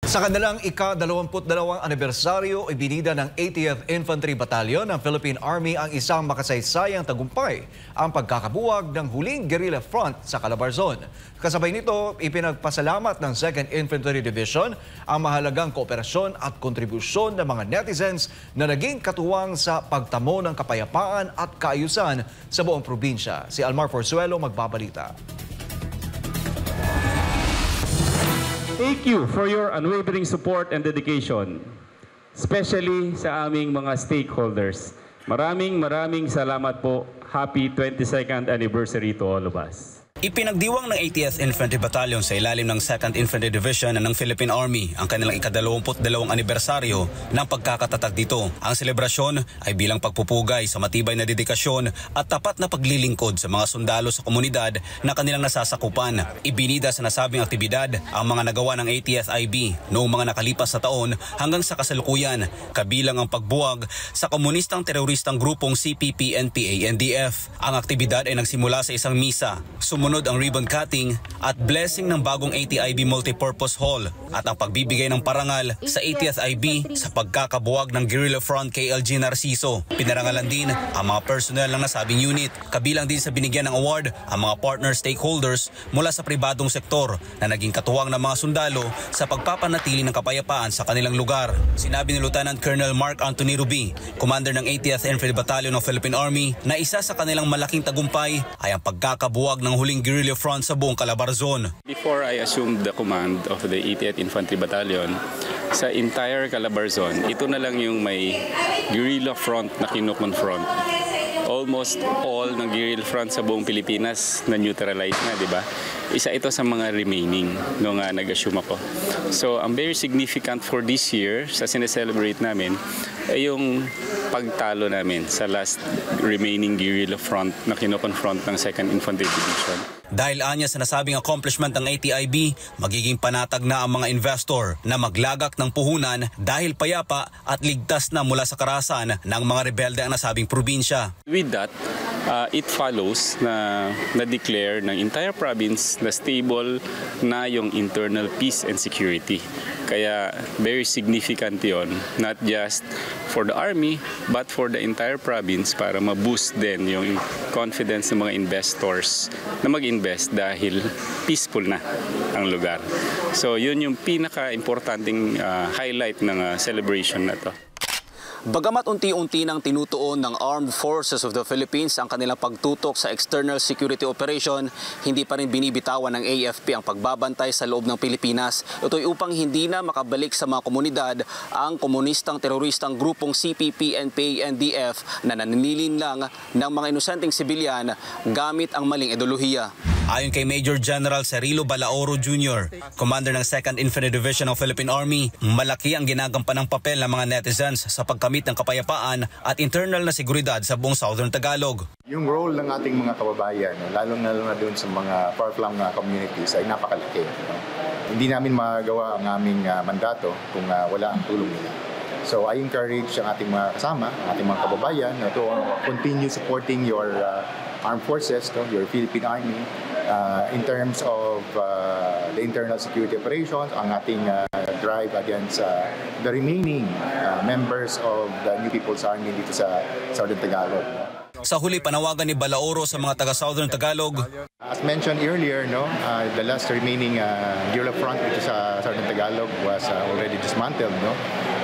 Sa kanilang ika-22 anibersaryo, ibinida ng 80th Infantry Battalion ng Philippine Army ang isang makasaysayang tagumpay, ang pagkakabuwag ng huling guerrilla front sa Calabarzon. Kasabay nito, ipinagpasalamat ng 2nd Infantry Division ang mahalagang kooperasyon at kontribusyon ng mga netizens na naging katuwang sa pagtamo ng kapayapaan at kaayusan sa buong probinsya. Si Almar Forzuelo magbabalita. Thank you for your unwavering support and dedication, especially sa aming mga stakeholders. Maraming salamat po. Happy 22nd anniversary to all of us. Ipinagdiwang ng 80th Infantry Battalion sa ilalim ng 2nd Infantry Division ng Philippine Army ang kanilang ika-22 anibersaryo ng pagkakatatag dito. Ang selebrasyon ay bilang pagpupugay sa matibay na dedikasyon at tapat na paglilingkod sa mga sundalo sa komunidad na kanilang nasasakupan. Ibinida sa nasabing aktibidad ang mga nagawa ng 80th IB noong mga nakalipas na taon hanggang sa kasalukuyan, kabilang ang pagbuwag sa komunistang teroristang grupong CPP-NPA-NDF. Ang aktibidad ay nagsimula sa isang misa. Sumunod ang ribbon cutting at blessing ng bagong 80 IB Multipurpose Hall at ang pagbibigay ng parangal sa 80th IB sa pagkakabuwag ng Guerrilla Front KLG Narciso. Pinarangalan din ang mga personnel ng nasabing unit. Kabilang din sa binigyan ng award ang mga partner stakeholders mula sa pribadong sektor na naging katuwang ng mga sundalo sa pagpapanatili ng kapayapaan sa kanilang lugar. Sinabi ni Lieutenant Colonel Mark Anthony Ruby, Commander ng 80th Infantry Battalion ng Philippine Army, na isa sa kanilang malaking tagumpay ay ang pagkakabuwag ng huling guerrilla front sa buong Calabarzon. Before I assumed the command of the 80th Infantry Battalion, sa entire Calabarzon, ito na lang yung may guerrilla front na kino-confront. Almost all ng guerrilla front sa buong Pilipinas na neutralize na, di ba? Isa ito sa mga remaining nung nag-assume ako. So, ang very significant for this year, sa sineselebrate namin, ay yung pagtalo namin sa last remaining guerrilla front na kino-confront ng 2nd Infantry Division. Dahil anya sa nasabing accomplishment ng 80 IB, magiging panatag na ang mga investor na maglagak ng puhunan dahil payapa at ligtas na mula sa karahasan ng mga rebelde ang nasabing probinsya. With that, it follows na na-declare ng entire province na stable na yung internal peace and security. Kaya very significant yon, not just for the army but for the entire province para ma-boost din yung confidence ng mga investors na mag-invest dahil peaceful na ang lugar. So yun yung pinaka-importanting highlight ng celebration na to. Bagamat unti-unti nang tinutuon ng Armed Forces of the Philippines ang kanilang pagtutok sa external security operation, hindi pa rin binibitawan ng AFP ang pagbabantay sa loob ng Pilipinas. Ito'y upang hindi na makabalik sa mga komunidad ang komunistang teroristang grupong CPP-NPA-NDF na naninilin lang ng mga inosenteng sibilyan gamit ang maling ideolohiya. Ayon kay Major General Cirilo Balaoro Jr., Commander ng 2nd Infantry Division ng Philippine Army, malaki ang ginagampan ng papel ng mga netizens sa pagkamit ng kapayapaan at internal na seguridad sa buong Southern Tagalog. Yung role ng ating mga kababayan, lalo na doon sa mga far-flung communities ay napakalaki. Hindi namin magagawa ang aming mandato kung wala ang tulong nila. So I encourage ang ating mga kasama, ang ating mga kababayan to continue supporting your armed forces, your Philippine Army, in terms of the internal security operations, ang ating drive against the remaining members of the New People's Army dito sa Southern Tagalog. Sa huli, panawagan ni Balaoro sa mga taga-Southern Tagalog. As mentioned earlier, the last remaining guerrilla front dito sa Southern Tagalog was already dismantled.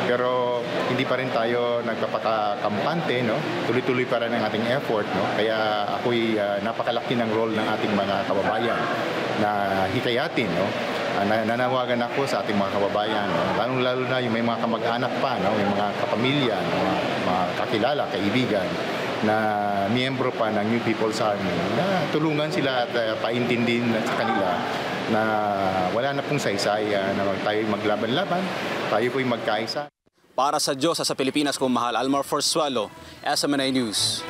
Pero hindi pa rin tayo nagpapakampante, tuloy-tuloy pa rin ang ating effort. Kaya ako'y napakalaki ng role ng ating mga kababayan na hikayatin. Nanawagan ako sa ating mga kababayan, lalong-lalo na yung may mga kamag-anak pa, may mga kapamilya, mga kakilala, kaibigan, na miyembro pa ng New People's Army, na tulungan sila at paintindihin sa kanila na wala na pong saysay, na tayo maglaban-laban, tayo po'y magkaisa. Para sa Diyos sa Pilipinas kung mahal, Almar Forzuelo, SMNI News.